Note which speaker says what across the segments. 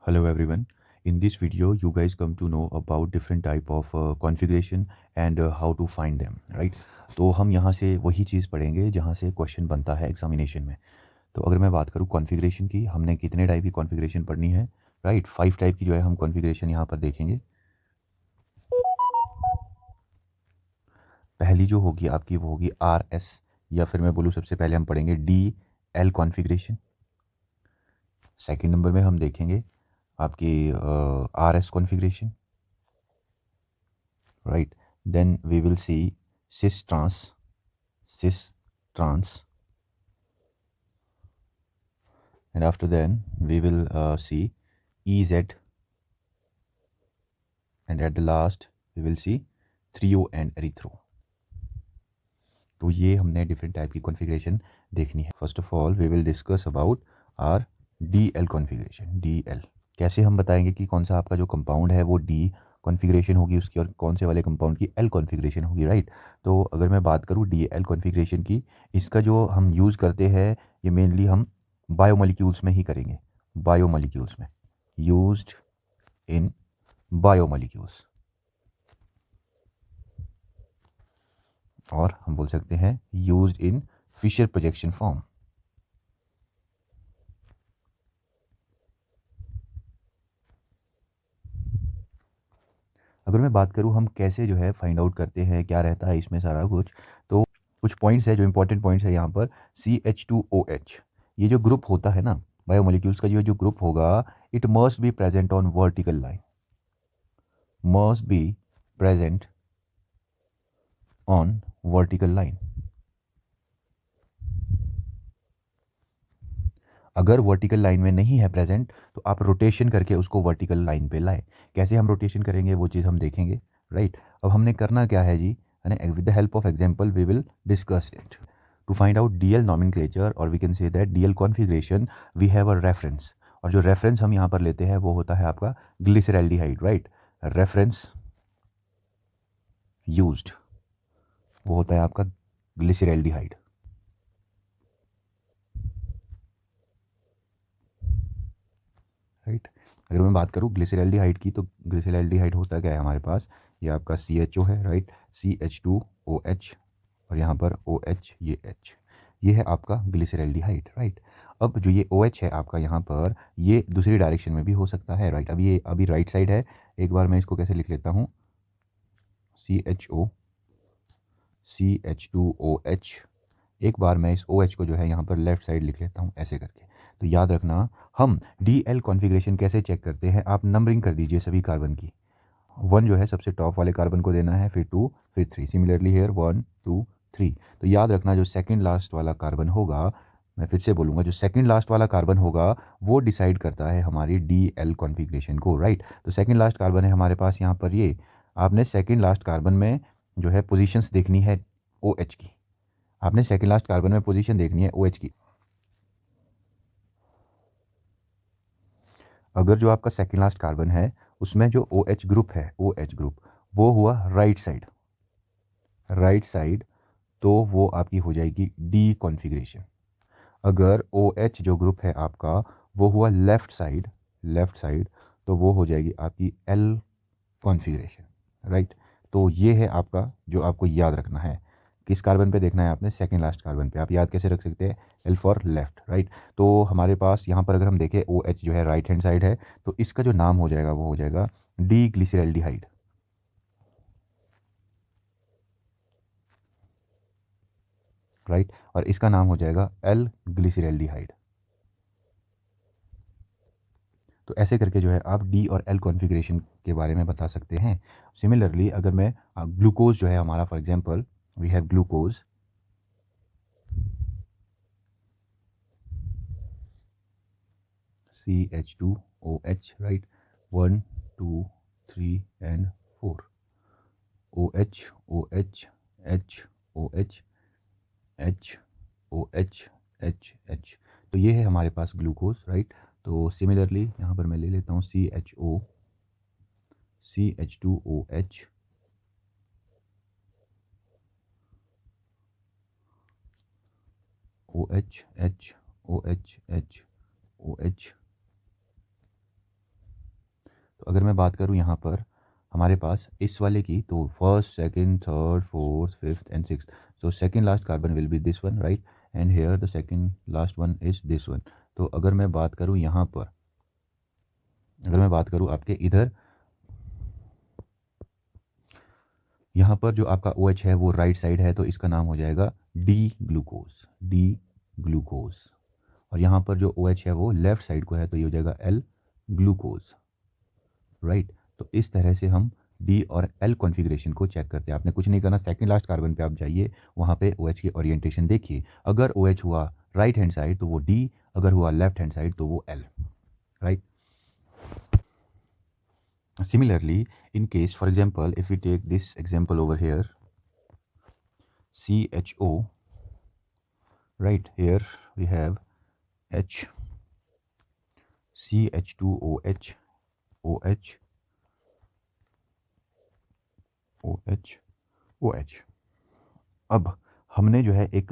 Speaker 1: Hello everyone. In this video, you guys come to know about different type of configuration and how to find them, right? तो हम यहाँ से वही चीज़ पढ़ेंगे जहाँ से क्वेश्चन बनता है एग्जामिनेशन में। तो अगर मैं बात करूँ कॉन्फ़िगरेशन की, हमने कितने टाइप की कॉन्फ़िगरेशन पढ़नी है, राइट? 5 टाइप की जो है हम कॉन्फ़िगरेशन यहाँ पर देखेंगे। पहली जो होगी आपकी वो होगी आर एस, या फिर मैं बोलूँ सबसे पहले हम पढ़ेंगे D L configuration. Second number में हम देखेंगे आपकी R S configuration, right? Then we will see cis trans, and after then we will see ez, and at the last we will see trio and erythro. तो ये हमने different type की configuration देखनी है। First of all we will discuss about R D L configuration. D L कैसे हम बताएंगे कि कौन सा आपका जो कंपाउंड है वो डी कॉन्फ़िगरेशन होगी उसकी, और कौन से वाले कंपाउंड की एल कॉन्फ़िगरेशन होगी, राइट? तो अगर मैं बात करूँ डी एल कॉन्फ़िगरेशन की, इसका जो हम यूज़ करते हैं ये मेनली हम बायोमोलिक्यूल्स में ही करेंगे। बायोमोलिक्यूल्स में यूज्ड इन बायोमोलिक्यूल्स, और हम बोल सकते हैं used in Fischer projection form. अगर मैं बात करूँ हम कैसे जो है फाइंड आउट करते हैं क्या रहता है इसमें सारा कुछ, तो कुछ पॉइंट्स है जो इंपॉर्टेंट पॉइंट्स है यहाँ पर। CH2OH, ये जो ग्रुप होता है ना बायोमोलिक्यूल्स का, ये जो ग्रुप होगा it must be present on vertical line, must be present on vertical line. अगर वर्टिकल लाइन में नहीं है प्रेजेंट तो आप रोटेशन करके उसको वर्टिकल लाइन पे लाए। कैसे हम रोटेशन करेंगे वो चीज़ हम देखेंगे, राइट? अब हमने करना क्या है जी, यानी with the help of example we will discuss it to find out DL nomenclature, और we can say that DL configuration we have a reference. और जो रेफरेंस हम यहाँ पर लेते हैं वो होता है आपका ग्लिसरैल्डिहाइड, राइट? रेफरेंस यूज्ड वो होता है आपका ग्लिसरैल्डिहाइड, राइट? अगर मैं बात करूँ ग्लिसरैल्डिहाइड की, तो ग्लिसरैल्डिहाइड होता क्या है हमारे पास, ये आपका CHO है, राइट? CH2OH, और यहाँ पर OH, ये H, ये है आपका ग्लिसरैल्डिहाइड, राइट? अब जो ये OH है आपका यहाँ पर, ये दूसरी डायरेक्शन में भी हो सकता है, राइट? अभी ये अभी राइट साइड है, एक बार मैं इसको कैसे लिख लेता हूँ, CHO CH2OH, एक बार मैं इस OH को जो है यहाँ पर लेफ्ट साइड लिख लेता हूँ ऐसे करके। तो याद रखना हम DL कॉन्फ़िगरेशन कैसे चेक करते हैं, आप नंबरिंग कर दीजिए सभी कार्बन की। 1 जो है सबसे टॉप वाले कार्बन को देना है, फिर 2, फिर 3, सिमिलरली हेयर 1 2 3। तो याद रखना जो सेकंड लास्ट वाला कार्बन होगा, मैं फिर से बोलूँगा, जो सेकंड लास्ट वाला कार्बन होगा वो डिसाइड करता है हमारी DL कॉन्फ़िगरेशन को, राइट? तो सेकंड लास्ट कार्बन है हमारे पास यहाँ पर ये, आपने सेकंड लास्ट कार्बन में जो है पोजीशंस देखनी है OH की, आपने सेकंड लास्ट कार्बन में पोजीशन देखनी है OH की। अगर जो आपका सेकंड लास्ट कार्बन है उसमें जो OH ग्रुप है, OH ग्रुप वो हुआ राइट साइड, राइट साइड, तो वो आपकी हो जाएगी डी कॉन्फ़िगरेशन। अगर OH जो ग्रुप है आपका वो हुआ लेफ़्ट साइड, लेफ़्ट साइड, तो वो हो जाएगी आपकी एल कॉन्फ़िगरेशन, राइट? तो ये है आपका जो आपको याद रखना है। किस कार्बन पे देखना है आपने, सेकंड लास्ट कार्बन पे। आप याद कैसे रख सकते हैं, एल फॉर लेफ्ट, राइट? तो हमारे पास यहाँ पर अगर हम देखें OH जो है राइट हैंड साइड है, तो इसका जो नाम हो जाएगा वो हो जाएगा डी ग्लिसरैल्डिहाइड, राइट? और इसका नाम हो जाएगा एल ग्लिसरैल्डिहाइड। तो ऐसे करके जो है आप डी और एल कॉन्फ़िगरेशन के बारे में बता सकते हैं। सिमिलरली अगर मैं ग्लूकोज जो है हमारा, for example we have glucose, CH2OH, right? 1 2 3 and 4, OH OH H OH H OH H H। तो ये है हमारे पास ग्लूकोज, राइट? तो सिमिलरली यहाँ पर मैं ले लेता हूँ CHO CH2OH OH H OH H OH तो अगर मैं बात करूँ यहाँ पर हमारे पास इस वाले की, तो first, second, third, fourth, fifth and sixth, so second last carbon will be this one, right? And here the second last one is this one. तो अगर मैं बात करूँ यहाँ पर, अगर मैं बात करूँ आपके इधर, यहाँ पर जो आपका OH है वो राइट साइड है, तो इसका नाम हो जाएगा डी ग्लूकोज, डी ग्लूकोज। और यहाँ पर जो OH है वो लेफ्ट साइड को है, तो ये हो जाएगा एल ग्लूकोज, राइट। तो इस तरह से हम डी और एल कॉन्फ़िगरेशन को चेक करते हैं। आपने कुछ नहीं करना, सेकंड लास्ट कार्बन पे आप जाइए, वहाँ पे OH की ओरिएंटेशन देखिए। अगर OH हुआ राइट हैंड साइड तो वो डी, अगर हुआ लेफ्ट हैंड साइड तो वो L, right. Similarly, in case, for example, if we take this example over here, CHO, right, here we have H, CH2OH, OH, OH, OH। अब हमने जो है एक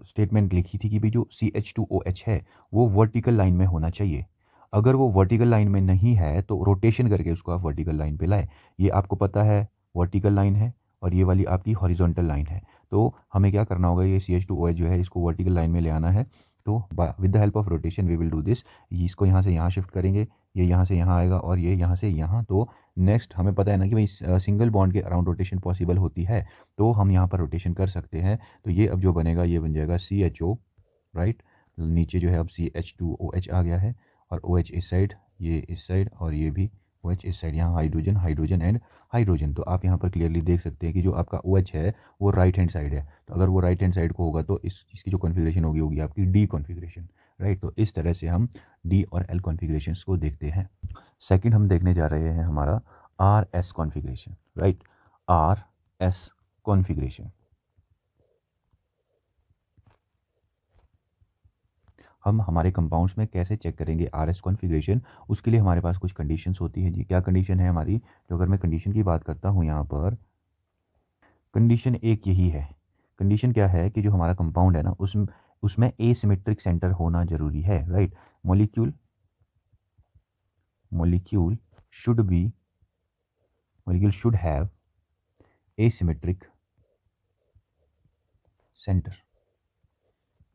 Speaker 1: स्टेटमेंट लिखी थी कि भाई जो CH2OH है वो वर्टिकल लाइन में होना चाहिए। अगर वो वर्टिकल लाइन में नहीं है तो रोटेशन करके उसको आप वर्टिकल लाइन पे लाए। ये आपको पता है वर्टिकल लाइन है और ये वाली आपकी हॉरिजॉन्टल लाइन है। तो हमें क्या करना होगा, ये CH2OH जो है इसको वर्टिकल लाइन में ले आना है। तो with the help of rotation we will do this. इसको यहाँ से यहाँ शिफ्ट करेंगे, ये यहाँ से यहाँ आएगा और ये यहाँ से यहाँ। तो नेक्स्ट हमें पता है ना कि भाई सिंगल बॉन्ड के अराउंड रोटेशन पॉसिबल होती है, तो हम यहाँ पर रोटेशन कर सकते हैं। तो ये अब जो बनेगा ये बन जाएगा CHO, राइट। नीचे जो है अब CH2OH आ गया है और OH इस साइड, ये इस साइड और ये भी OH इस साइड। यहाँ हाइड्रोजन, हाइड्रोजन एंड हाइड्रोजन। तो आप यहाँ पर क्लियरली देख सकते हैं कि जो आपका OH है वो राइट हैंड साइड है। तो अगर वो राइट हैंड साइड को होगा तो इसकी जो कॉन्फ़िगरेशन होगी होगी आपकी डी कॉन्फ़िगरेशन, राइट। तो इस तरह से हम डी और एल कॉन्फ़िगरेशंस को देखते हैं। सेकंड हम देखने जा रहे हैं हमारा RS configuration, right. RS configuration हम हमारे कंपाउंड्स में कैसे चेक करेंगे RS कॉन्फ़िगरेशन। उसके लिए हमारे पास कुछ कंडीशंस होती हैं जी। क्या कंडीशन है हमारी, तो अगर मैं कंडीशन की बात करता हूँ यहाँ पर, कंडीशन एक यही है। कंडीशन क्या है कि जो हमारा कंपाउंड है ना उसमें एसिमेट्रिक सेंटर होना ज़रूरी है, right. Molecule should be, molecule should have asymmetric centre,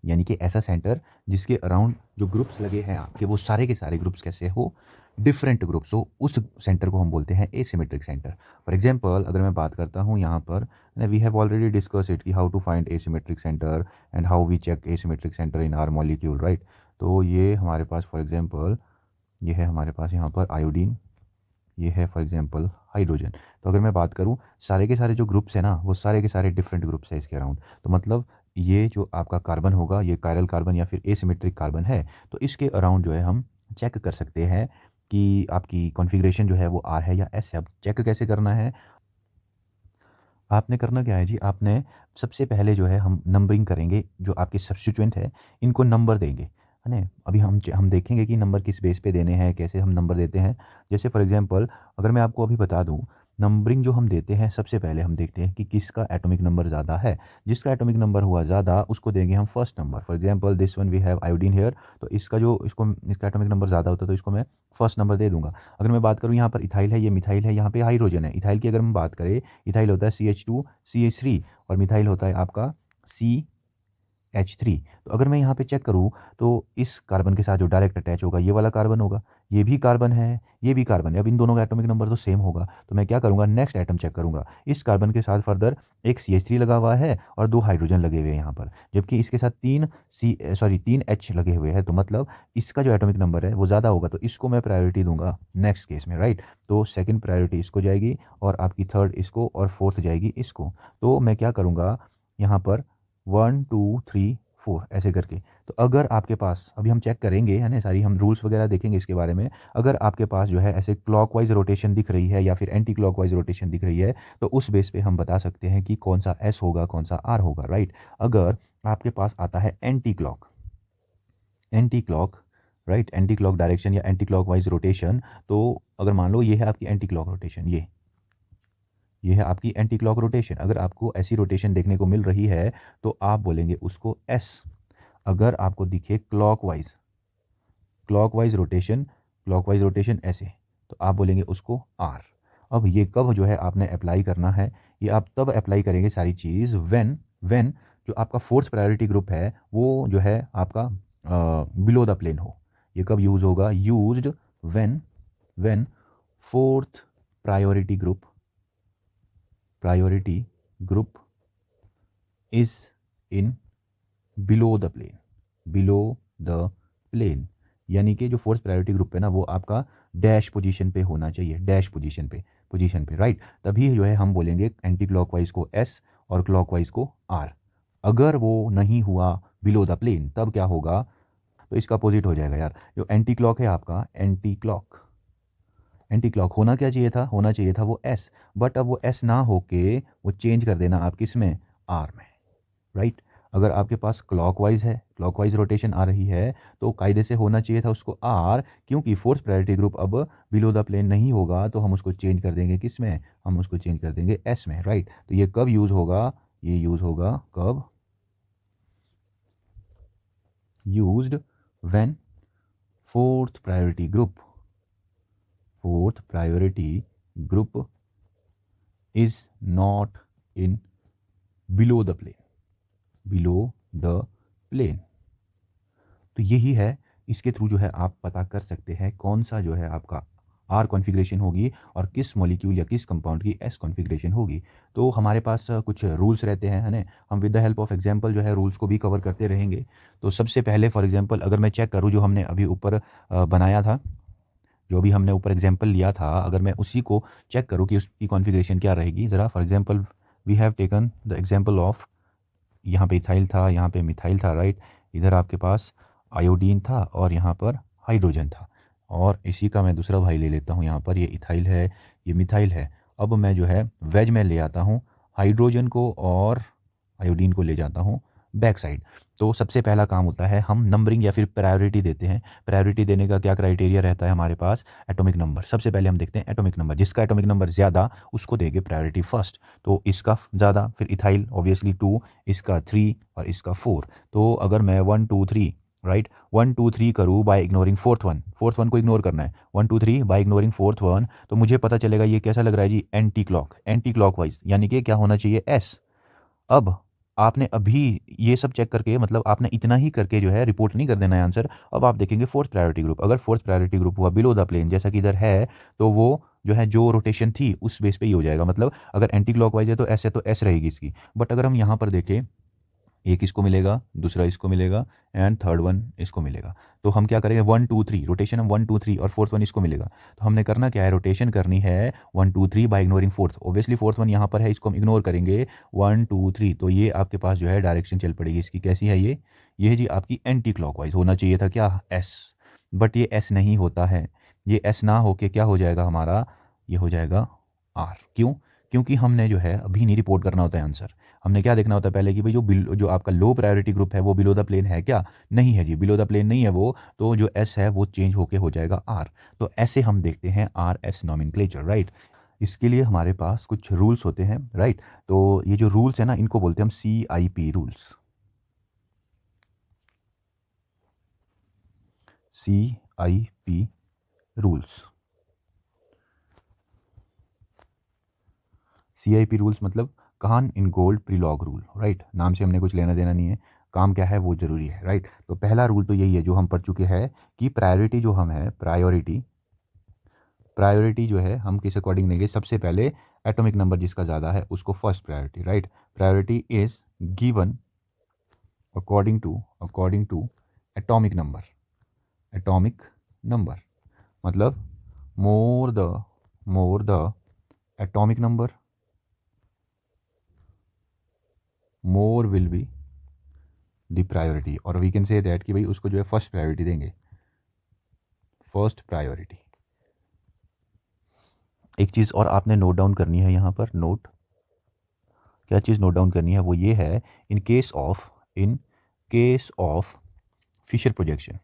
Speaker 1: यानी कि ऐसा सेंटर जिसके अराउंड जो ग्रुप्स लगे हैं आपके वो सारे के सारे ग्रुप्स कैसे हो, डिफरेंट ग्रुप्स हो। उस सेंटर को हम बोलते हैं एसिमेट्रिक सेंटर। फॉर एग्जांपल अगर मैं बात करता हूँ यहाँ पर, we have already discuss it कि how to find asymmetric centre and how we check asymmetric centre in our molecule, right. तो ये हमारे पास फॉर एग्जाम्पल ये है हमारे पास यहाँ पर आयोडीन, ये है फॉर एग्जांपल हाइड्रोजन। तो अगर मैं बात करूँ सारे के सारे जो ग्रुप्स हैं ना वो सारे के सारे डिफरेंट ग्रुप्स हैं इसके अराउंड। तो मतलब ये जो आपका कार्बन होगा ये कायरल कार्बन या फिर एसिमेट्रिक कार्बन है, तो इसके अराउंड जो है हम चेक कर सकते हैं कि आपकी कॉन्फ़िगरेशन जो है वो R है या S है। अब चेक कैसे करना है, आपने करना क्या है जी, आपने सबसे पहले जो है हम नंबरिंग करेंगे। जो आपके सब्स्टिट्यूएंट है इनको नंबर देंगे, है ना। अभी हम देखेंगे कि नंबर किस बेस पे देने हैं, कैसे हम नंबर देते हैं। जैसे फॉर एग्जांपल अगर मैं आपको अभी बता दूं, नंबरिंग जो हम देते हैं सबसे पहले हम देखते हैं कि किसका एटॉमिक नंबर ज़्यादा है। जिसका एटॉमिक नंबर हुआ ज़्यादा उसको देंगे हम first number. For example this one we have iodine here, तो इसका एटॉमिक नंबर ज़्यादा होता है तो इसको मैं फर्स्ट नंबर दे दूंगा। अगर मैं बात करूँ यहाँ पर इथाइल है, ये मिथाइल है, यहाँ पे हाइड्रोजन है। इथाइल की अगर हम बात करें, इथाइल होता है CH2 CH3 और मिथाइल होता है आपका CH3। तो अगर मैं यहाँ पे चेक करूँ तो इस कार्बन के साथ जो डायरेक्ट अटैच होगा ये वाला कार्बन होगा, ये भी कार्बन है, ये भी कार्बन है। अब इन दोनों का एटॉमिक नंबर तो सेम होगा, तो मैं क्या करूँगा, नेक्स्ट एटम चेक करूँगा। इस कार्बन के साथ फर्दर एक CH3 लगा हुआ है और 2 हाइड्रोजन लगे हुए हैं यहाँ पर, जबकि इसके साथ 3 H लगे हुए हैं। तो मतलब इसका जो एटॉमिक नंबर है वो ज़्यादा होगा, तो इसको मैं प्रायोरिटी दूंगा नेक्स्ट केस में, राइट। तो सेकेंड प्रायोरिटी इसको जाएगी और आपकी थर्ड इसको और फोर्थ जाएगी इसको। तो मैं क्या करूँगा यहाँ पर 1 2 3 4 ऐसे करके। तो अगर आपके पास, अभी हम चेक करेंगे है ना, सारी हम रूल्स वगैरह देखेंगे इसके बारे में। अगर आपके पास जो है ऐसे क्लॉकवाइज रोटेशन दिख रही है या फिर एंटी क्लॉकवाइज रोटेशन दिख रही है, तो उस बेस पे हम बता सकते हैं कि कौन सा S होगा कौन सा R होगा, राइट। अगर आपके पास आता है anti clock, right, anti clock direction या एंटी क्लॉकवाइज रोटेशन, तो अगर मान लो ये है आपकी एंटी क्लॉक रोटेशन, ये है आपकी एंटी क्लॉक रोटेशन। अगर आपको ऐसी रोटेशन देखने को मिल रही है तो आप बोलेंगे उसको S। अगर आपको दिखे क्लॉकवाइज रोटेशन ऐसे, तो आप बोलेंगे उसको आर। अब ये कब जो है आपने अप्लाई करना है, ये आप तब अप्लाई करेंगे सारी चीज़ व्हेन जो आपका फोर्थ प्रायोरिटी ग्रुप है वो जो है आपका बिलो द प्लेन हो। ये कब यूज़ होगा, used when fourth priority group is in below the plane, यानी कि जो फोर्थ प्रायोरिटी ग्रुप है ना वो आपका डैश पोजीशन पे होना चाहिए, डैश पोजीशन पे राइट। तभी जो है हम बोलेंगे एंटी क्लॉकवाइज को एस और क्लॉकवाइज को आर। अगर वो नहीं हुआ बिलो द प्लेन तब क्या होगा, तो इसका अपोजिट हो जाएगा यार। जो एंटी क्लॉक है आपका, एंटी क्लॉक होना क्या चाहिए था, होना चाहिए था वो एस, बट अब वो एस ना होके वो चेंज कर देना आप किस में, आर में, राइट। अगर आपके पास क्लॉकवाइज है, क्लॉकवाइज रोटेशन आ रही है तो कायदे से होना चाहिए था उसको आर, क्योंकि फोर्थ प्रायोरिटी ग्रुप अब बिलो द प्लेन नहीं होगा तो हम उसको चेंज कर देंगे किस में, हम उसको चेंज कर देंगे एस में, राइट। तो ये कब यूज़ होगा, ये यूज़ होगा कब, used when fourth priority group is not in below the plane. तो यही है, इसके थ्रू जो है आप पता कर सकते हैं कौन सा जो है आपका आर कॉन्फ़िगरेशन होगी और किस मॉलिक्यूल या किस कंपाउंड की एस कॉन्फ़िगरेशन होगी। तो हमारे पास कुछ रूल्स रहते हैं, है ना। हम with the help of example जो है रूल्स को भी कवर करते रहेंगे। तो सबसे पहले फॉर एग्जांपल अगर मैं चेक करूँ जो हमने अभी ऊपर बनाया था, जो भी हमने ऊपर एग्जांपल लिया था, अगर मैं उसी को चेक करूँ कि उसकी कॉन्फ़िगरेशन क्या रहेगी ज़रा। For example we have taken the example of, यहाँ पे इथाइल था, यहाँ पे मिथाइल था, राइट। इधर आपके पास आयोडीन था और यहाँ पर हाइड्रोजन था, और इसी का मैं दूसरा भाई ले लेता हूँ। यहाँ पर ये इथाइल है, ये मिथाइल है। अब मैं जो है वेज में ले आता हूँ हाइड्रोजन को और आयोडीन को ले जाता हूँ बैक साइड। तो सबसे पहला काम होता है हम नंबरिंग या फिर प्रायोरिटी देते हैं। प्रायोरिटी देने का क्या क्राइटेरिया रहता है हमारे पास, एटॉमिक नंबर। सबसे पहले हम देखते हैं एटॉमिक नंबर, जिसका एटॉमिक नंबर ज़्यादा उसको देंगे प्रायोरिटी फर्स्ट। तो इसका ज़्यादा, फिर इथाइल ऑब्वियसली 2, इसका 3 और इसका 4। तो अगर मैं 1 2 3 राइट 1 2 3 करूँ बाय इग्नोरिंग फोर्थ वन को इग्नोर करना है, 1 2 3 बाय इग्नोरिंग फोर्थ वन, तो मुझे पता चलेगा ये कैसा लग रहा है जी, एंटी क्लॉक वाइज, यानी कि क्या होना चाहिए एस। अब आपने अभी ये सब चेक करके, मतलब आपने इतना ही करके जो है रिपोर्ट नहीं कर देना है आंसर। अब आप देखेंगे फोर्थ प्रायोरिटी ग्रुप, अगर फोर्थ प्रायोरिटी ग्रुप हुआ बिलो द प्लेन जैसा कि इधर है, तो वो जो है जो रोटेशन थी उस बेस पे ही हो जाएगा। मतलब अगर एंटी क्लॉकवाइज है तो एस रहेगी इसकी। बट अगर हम यहाँ पर देखें, एक इसको मिलेगा, दूसरा इसको मिलेगा एंड थर्ड वन इसको मिलेगा। तो हम क्या करेंगे, 1 2 3 रोटेशन, हम 1 2 3 और फोर्थ वन इसको मिलेगा। तो हमने करना क्या है, रोटेशन करनी है 1 2 3 by ignoring fourth. Obviously fourth one यहाँ पर है, इसको हम इग्नोर करेंगे 1 2 3। तो ये आपके पास जो है डायरेक्शन चल पड़ेगी इसकी, कैसी है ये है जी आपकी एंटी क्लॉकवाइज। होना चाहिए था क्या, एस, बट ये एस नहीं होता है। ये एस ना होके क्या हो जाएगा हमारा, ये हो जाएगा आर। क्यों, क्योंकि हमने जो है अभी नहीं रिपोर्ट करना होता है आंसर। हमने क्या देखना होता है पहले कि भाई जो आपका लो प्रायोरिटी ग्रुप है वो बिलो द प्लेन है क्या, नहीं है जी, बिलो द प्लेन नहीं है वो, तो जो एस है वो चेंज होके हो जाएगा आर। तो ऐसे हम देखते हैं आर एस नॉमेनक्लेचर, राइट। इसके लिए हमारे पास कुछ रूल्स होते हैं, राइट। तो ये जो रूल्स है ना इनको बोलते हैं हम CIP rules, CIP rules. CIP rules मतलब कान इन गोल्ड प्रीलॉग रूल, राइट। नाम से हमने कुछ लेना देना नहीं है, काम क्या है वो ज़रूरी है, राइट। तो पहला रूल तो यही है जो हम पढ़ चुके हैं कि प्रायोरिटी जो हम है, प्रायोरिटी जो है हम किस अकॉर्डिंग देंगे, सबसे पहले एटॉमिक नंबर जिसका ज़्यादा है उसको first priority, right. Priority is given according to atomic number, मतलब more the atomic number more will be the priority, और वी कैन से दैट कि भाई उसको जो है फर्स्ट प्रायोरिटी देंगे, फर्स्ट प्रायोरिटी। एक चीज़ और आपने नोट डाउन करनी है यहाँ पर, क्या चीज़ नोट डाउन करनी है वो ये है, in case of Fisher projection,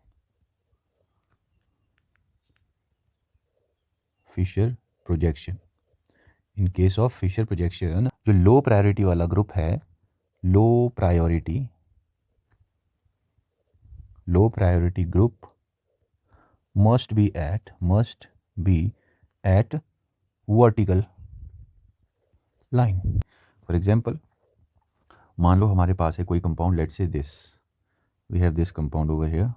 Speaker 1: in case of Fisher projection जो लो प्रायोरिटी वाला ग्रुप है, low priority group must be at vertical line. For example, मान लो हमारे पास है कोई compound, let's say this, we have this compound over here,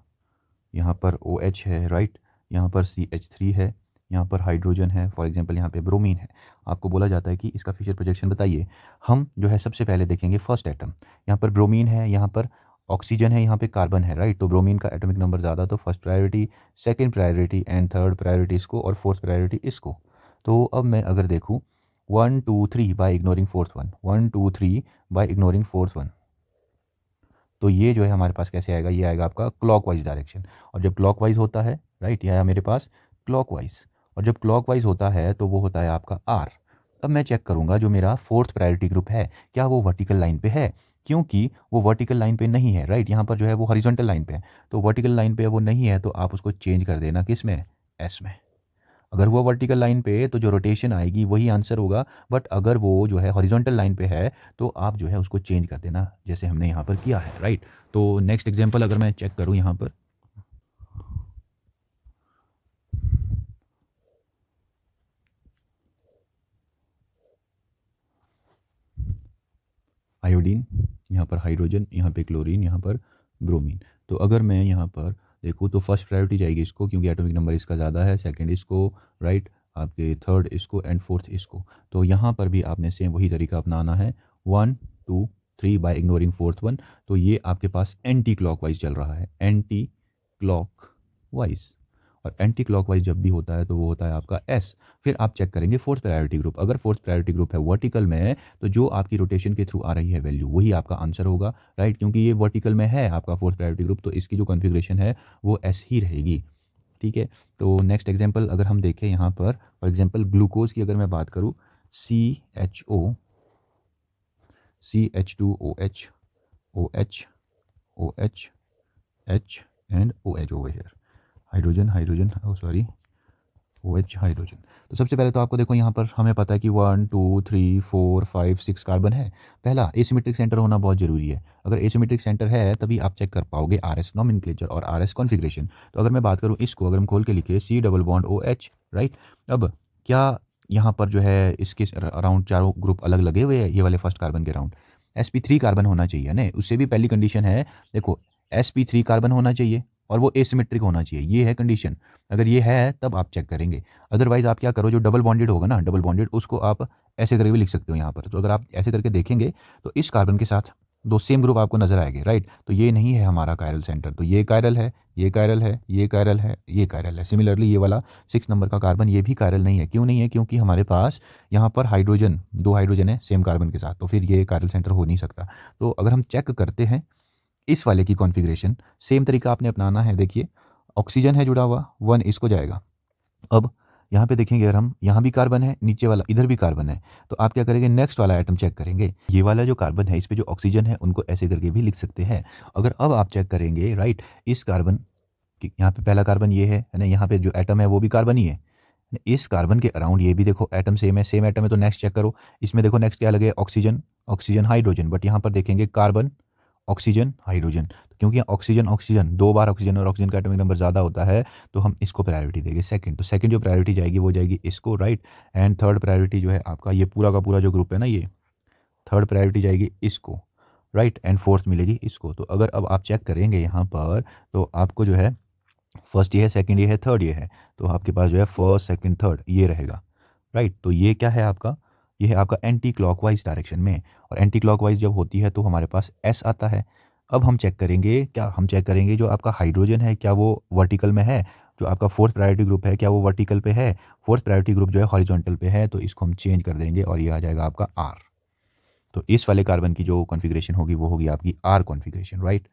Speaker 1: यहाँ पर OH है, राइट, यहाँ पर CH3 है, यहाँ पर हाइड्रोजन है, फॉर एग्जांपल यहाँ पे ब्रोमीन है। आपको बोला जाता है कि इसका फिशर प्रोजेक्शन बताइए। हम जो है सबसे पहले देखेंगे फर्स्ट एटम, यहाँ पर ब्रोमीन है, यहाँ पर ऑक्सीजन है, यहाँ पे कार्बन है, राइट। तो ब्रोमीन का एटॉमिक नंबर ज़्यादा, तो first priority, second priority and third priority इसको, और फोर्थ प्रायोरिटी इसको। तो अब मैं अगर देखूँ 1 2 3 by ignoring fourth one, 1 2 3 by ignoring fourth one, तो ये जो है हमारे पास कैसे आएगा, ये आएगा आपका क्लॉकवाइज डायरेक्शन। और जब क्लॉकवाइज होता है, राइट, ये आया मेरे पास क्लॉकवाइज, और जब क्लॉकवाइज होता है तो वो होता है आपका आर। अब मैं चेक करूंगा जो मेरा फोर्थ प्रायोरिटी ग्रुप है क्या वो वर्टिकल लाइन पे है, क्योंकि वो वर्टिकल लाइन पे नहीं है, राइट, यहाँ पर जो है वो हॉरिजॉन्टल लाइन पे है। तो वर्टिकल लाइन पे वो नहीं है, तो आप उसको चेंज कर देना किस में, एस में। अगर वो वर्टिकल लाइन पे तो जो रोटेशन आएगी वही आंसर होगा, बट अगर वो जो है हॉरिजॉन्टल लाइन पे है तो आप जो है उसको चेंज कर देना, जैसे हमने यहाँ पर किया है, राइट। तो नेक्स्ट एग्जांपल अगर मैं चेक करूँ यहाँ पर, आयोडीन, यहाँ पर हाइड्रोजन, यहाँ पे क्लोरीन, यहाँ पर ब्रोमीन। तो अगर मैं यहाँ पर देखूँ तो फर्स्ट प्रायोरिटी जाएगी इसको, क्योंकि एटॉमिक नंबर इसका ज़्यादा है, सेकंड इसको, राइट, आपके थर्ड इसको एंड फोर्थ इसको। तो यहाँ पर भी आपने सेम वही तरीका अपनाना है, 1 2 3 बाय इग्नोरिंग फोर्थ वन। तो ये आपके पास एंटी क्लॉकवाइज चल रहा है, एंटी क्लॉकवाइज। और एंटी क्लॉकवाइज जब भी होता है तो वो होता है आपका एस। फिर आप चेक करेंगे फोर्थ प्रायोरिटी ग्रुप, अगर फोर्थ प्रायोरिटी ग्रुप है वर्टिकल में, तो जो आपकी रोटेशन के थ्रू आ रही है वैल्यू वही आपका आंसर होगा, राइट, क्योंकि ये वर्टिकल में है आपका फोर्थ प्रायोरिटी ग्रुप, तो इसकी जो कॉन्फ़िगरेशन है वो एस ही रहेगी, ठीक है। तो नेक्स्ट एग्जांपल अगर हम देखें यहाँ पर, फॉर एग्जांपल ग्लूकोज की अगर मैं बात करूँ, CHO, CH2OH, OH, OH, H and OH over here, hydrogen, hydrogen, sorry, OH hydrogen. तो सबसे पहले तो आपको देखो यहाँ पर हमें पता है कि 1 2 3 4 5 6 कार्बन है। पहला एसिमेट्रिक सेंटर होना बहुत ज़रूरी है, अगर एसिमेट्रिक सेंटर है तभी आप चेक कर पाओगे RS नॉमेनक्लेचर और RS कॉन्फ़िगरेशन। तो अगर मैं बात करूँ इसको, अगर हम खोल के लिखे C double bond OH, right. अब क्या यहाँ पर जो है इसके अराउंड चारों ग्रुप अलग लगे हुए हैं, ये वाले फर्स्ट कार्बन के अराउंड sp3 कार्बन होना चाहिए ना, उससे भी पहली कंडीशन है, देखो sp3 कार्बन होना चाहिए और वो एसिमेट्रिक होना चाहिए, ये है कंडीशन। अगर ये है तब आप चेक करेंगे, अदरवाइज़ आप क्या करो, जो डबल बॉन्डेड होगा ना, डबल बॉन्डेड, उसको आप ऐसे करके भी लिख सकते हो यहाँ पर। तो अगर आप ऐसे करके देखेंगे तो इस कार्बन के साथ दो सेम ग्रुप आपको नजर आएंगे, राइट। तो ये नहीं है हमारा कायरल सेंटर, तो ये कायरल है, ये कायरल है, ये कायरल है, ये कायरल है। सिमिलरली ये वाला 6 नंबर का कार्बन ये भी कायरल नहीं है, क्यों नहीं है, क्योंकि हमारे पास यहाँ पर हाइड्रोजन, 2 हाइड्रोजन है सेम कार्बन के साथ, तो फिर ये कायरल सेंटर हो नहीं सकता। तो अगर हम चेक करते हैं इस वाले की कॉन्फ़िगरेशन, सेम तरीका आपने अपनाना है। देखिए ऑक्सीजन है जुड़ा हुआ, 1 इसको जाएगा। अब यहाँ पे देखेंगे अगर हम, यहाँ भी कार्बन है, नीचे वाला इधर भी कार्बन है, तो आप क्या करेंगे, नेक्स्ट वाला आइटम चेक करेंगे, ये वाला जो कार्बन है इस पे जो ऑक्सीजन है उनको ऐसे करके भी लिख सकते हैं। अगर अब आप चेक करेंगे, राइट, इस कार्बन यहाँ पे पहला कार्बन ये है ना, यहाँ पे जो एटम है वो भी कार्बन ही है, इस कार्बन के अराउंड ये भी देखो एटम सेम है, सेम एटम है, तो नेक्स्ट चेक करो, इसमें देखो नेक्स्ट क्या लगे, ऑक्सीजन, ऑक्सीजन हाइड्रोजन, बट यहाँ पर देखेंगे कार्बन, ऑक्सीजन, हाइड्रोजन। तो क्योंकि ऑक्सीजन ऑक्सीजन 2 बार ऑक्सीजन और ऑक्सीजन का एटॉमिक नंबर ज़्यादा होता है, तो हम इसको प्रायोरिटी देंगे सेकंड। तो सेकंड जो प्रायोरिटी जाएगी वो जाएगी इसको, राइट। एंड थर्ड प्रायोरिटी जो है आपका ये पूरा का पूरा जो ग्रुप है ना, ये थर्ड प्रायोरिटी जाएगी इसको, राइट, एंड फोर्थ मिलेगी इसको। तो अगर अब आप चेक करेंगे यहाँ पर, तो आपको जो है फर्स्ट ये है, सेकंड ये है, थर्ड ये है, तो आपके पास जो है फर्स्ट सेकंड थर्ड ये रहेगा, राइट। तो ये क्या है आपका, ये है आपका एंटी क्लॉकवाइज डायरेक्शन में, और एंटी क्लॉकवाइज जब होती है तो हमारे पास एस आता है। अब हम चेक करेंगे, क्या हम चेक करेंगे जो आपका हाइड्रोजन है क्या वो वर्टिकल में है, जो आपका फोर्थ प्रायोरिटी ग्रुप है क्या वो वर्टिकल पे है, फोर्थ प्रायोरिटी ग्रुप जो है हॉरिजॉन्टल पे है, तो इसको हम चेंज कर देंगे और ये आ जाएगा आपका आर। तो इस वाले कार्बन की जो कॉन्फ़िगरेशन होगी वो होगी आपकी आर कॉन्फ़िगरेशन, राइट।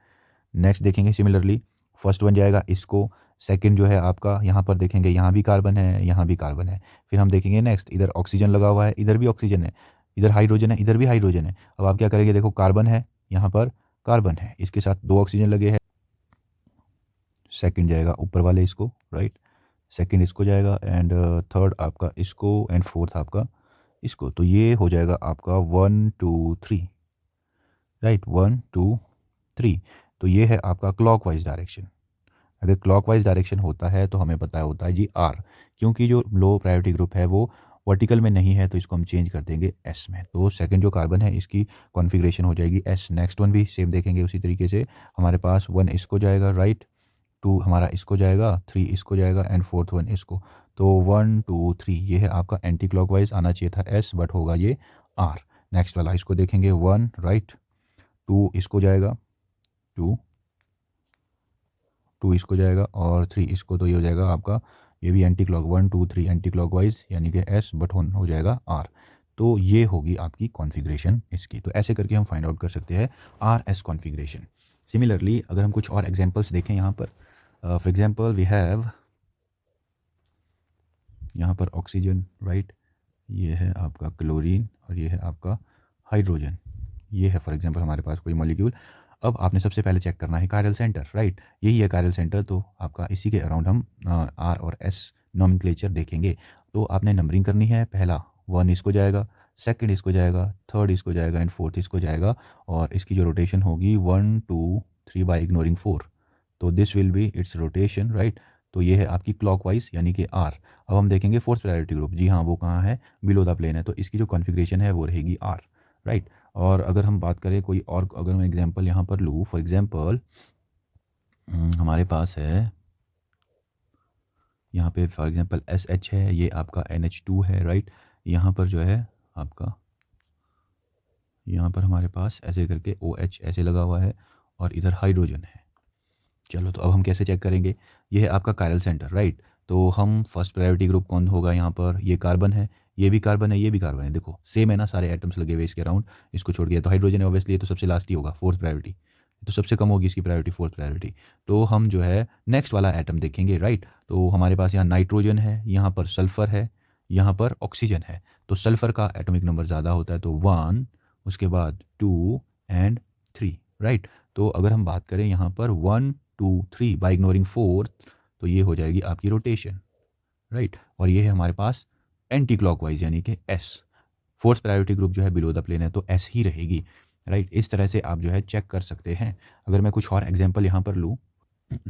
Speaker 1: नेक्स्ट देखेंगे सिमिलरली, फर्स्ट वन जाएगा इसको, सेकंड जो है आपका यहाँ पर देखेंगे यहाँ भी कार्बन है, यहाँ भी कार्बन है। फिर हम देखेंगे नेक्स्ट, इधर ऑक्सीजन लगा हुआ है, इधर भी ऑक्सीजन है, इधर हाइड्रोजन है, इधर भी हाइड्रोजन है। अब आप क्या करेंगे, देखो कार्बन है, यहाँ पर कार्बन है, इसके साथ 2 ऑक्सीजन लगे हैं, सेकंड जाएगा ऊपर वाले इसको, राइट, सेकंड इसको जाएगा, एंड थर्ड आपका इसको, एंड फोर्थ आपका इसको। तो ये हो जाएगा आपका 1 2 3, राइट, 1 2 3। तो ये है आपका क्लॉकवाइज डायरेक्शन। अगर क्लॉकवाइज डायरेक्शन होता है तो हमें पता होता है जी आर, क्योंकि जो लो प्रायोरिटी ग्रुप है वो वर्टिकल में नहीं है तो इसको हम चेंज कर देंगे एस में। तो सेकंड जो कार्बन है इसकी कॉन्फ़िगरेशन हो जाएगी एस। नेक्स्ट वन भी सेम देखेंगे उसी तरीके से, हमारे पास 1 इसको जाएगा राइट, 2 हमारा इसको जाएगा, 3 इसको जाएगा एंड फोर्थ 1 इसको। तो 1 2 3 ये है आपका एंटी क्लॉकवाइज, आना चाहिए था एस बट होगा ये आर। नेक्स्ट वाला इसको देखेंगे 1 राइट, 2 इसको जाएगा, 2 इसको जाएगा और 3 इसको, तो ये हो जाएगा आपका ये भी एंटी क्लॉक 1 2 3 एंटी क्लॉकवाइज यानी कि एस बट हो जाएगा आर। तो ये होगी आपकी कॉन्फ़िगरेशन इसकी। तो ऐसे करके हम फाइंड आउट कर सकते हैं आर एस कॉन्फ़िगरेशन। सिमिलरली अगर हम कुछ और एग्जांपल्स देखें यहाँ पर, फॉर एग्जांपल वी हैव यहाँ पर ऑक्सीजन राइट, ये है आपका क्लोरीन और ये है आपका हाइड्रोजन, ये है फॉर एग्जांपल हमारे पास कोई मॉलिक्यूल। अब आपने सबसे पहले चेक करना है कायरल सेंटर राइट, यही है कायरल सेंटर। तो आपका इसी के अराउंड हम आर और एस नॉमेनक्लेचर देखेंगे। तो आपने नंबरिंग करनी है, पहला 1 इसको जाएगा, सेकंड इसको जाएगा, थर्ड इसको जाएगा एंड फोर्थ इसको जाएगा। और इसकी जो रोटेशन होगी 1 2 3 बाय इग्नोरिंग 4, तो this will be it's rotation right. तो ये है आपकी क्लॉकवाइज यानी कि आर। अब हम देखेंगे फोर्थ प्रायोरिटी ग्रुप, जी हाँ वो कहाँ है, बिलो द प्लेन है, तो इसकी जो कॉन्फ़िगरेशन है वो रहेगी आर राइट। और अगर हम बात करें कोई और, अगर मैं एग्जांपल यहाँ पर लूँ, फॉर एग्जांपल हमारे पास है यहाँ पे फॉर एग्जांपल SH है, ये आपका NH2 है राइट। यहाँ पर जो है आपका, यहाँ पर हमारे पास ऐसे करके OH ऐसे लगा हुआ है और इधर हाइड्रोजन है। चलो तो अब हम कैसे चेक करेंगे, ये है आपका कायरल सेंटर राइट। तो हम फर्स्ट प्रायोरिटी ग्रुप कौन होगा यहाँ पर, ये कार्बन है, ये भी कार्बन है, ये भी कार्बन है, देखो सेम है ना, सारे एटम्स लगे हुए इसके अराउंड। इसको छोड़ के तो हाइड्रोजन है ऑब्वियसली, ये तो सबसे लास्ट ही होगा, फोर्थ प्रायोरिटी, तो सबसे कम होगी इसकी प्रायोरिटी, फोर्थ प्रायोरिटी। तो हम जो है नेक्स्ट वाला एटम देखेंगे राइट। तो हमारे पास यहाँ नाइट्रोजन है, यहाँ पर सल्फ़र है, यहाँ पर ऑक्सीजन है। तो सल्फ़र का एटॉमिक नंबर ज़्यादा होता है, तो 1, उसके बाद 2 एंड 3 राइट। तो अगर हम बात करें यहाँ पर 1 2 3 बाय इग्नोरिंग 4, तो ये हो जाएगी आपकी रोटेशन राइट। और ये है हमारे पास एंटी क्लॉकवाइज यानी कि एस। फोर्थ प्रायोरिटी ग्रुप जो है बिलो द प्लेन है तो एस ही रहेगी राइट। इस तरह से आप जो है चेक कर सकते हैं। अगर मैं कुछ और एग्जांपल यहाँ पर लूँ,